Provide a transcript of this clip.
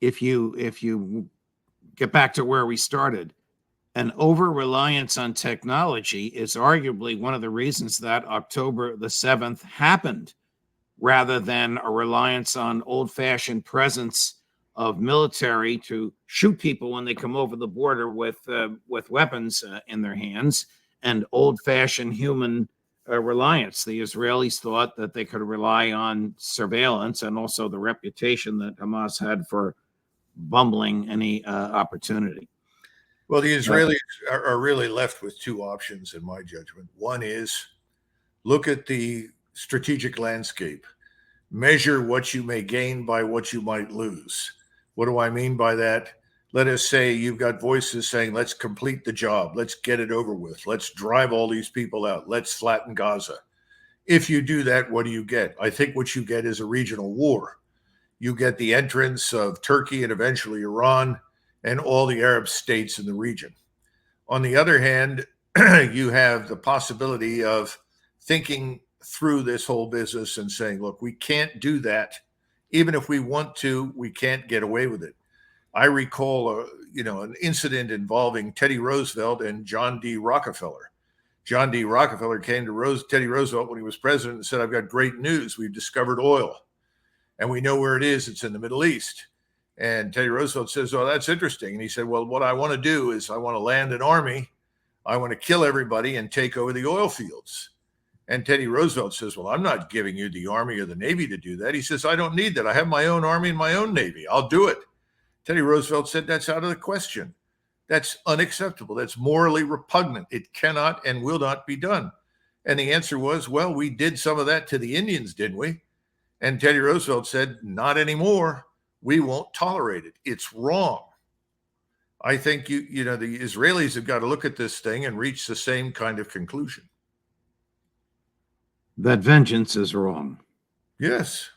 if you get back to where we started, an over-reliance on technology is arguably one of the reasons that October the 7th happened, rather than a reliance on old-fashioned presence of military to shoot people when they come over the border with weapons in their hands, and old-fashioned human reliance. The Israelis thought that they could rely on surveillance, and also the reputation that Hamas had for bumbling any opportunity. Well, the Israelis are really left with two options, in my judgment. One is look at the strategic landscape, measure what you may gain by what you might lose. What do I mean by that? Let us say you've got voices saying, let's complete the job. Let's get it over with. Let's drive all these people out. Let's flatten Gaza. If you do that, what do you get? I think what you get is a regional war. You get the entrance of Turkey and eventually Iran and all the Arab states in the region. On the other hand, you have the possibility of thinking through this whole business and saying, look, we can't do that. Even if we want to, we can't get away with it. I recall, an incident involving Teddy Roosevelt and John D. Rockefeller. John D. Rockefeller came to Teddy Roosevelt when he was president and said, I've got great news. We've discovered oil and we know where it is. It's in the Middle East. And Teddy Roosevelt says, oh, that's interesting. And he said, well, what I want to do is I want to land an army. I want to kill everybody and take over the oil fields. And Teddy Roosevelt says, well, I'm not giving you the Army or the Navy to do that. He says, I don't need that. I have my own Army and my own Navy. I'll do it. Teddy Roosevelt said, that's out of the question. That's unacceptable. That's morally repugnant. It cannot and will not be done. And the answer was, well, we did some of that to the Indians, didn't we? And Teddy Roosevelt said, not anymore. We won't tolerate it. It's wrong. I think the Israelis have got to look at this thing and reach the same kind of conclusion. That vengeance is wrong. Yes.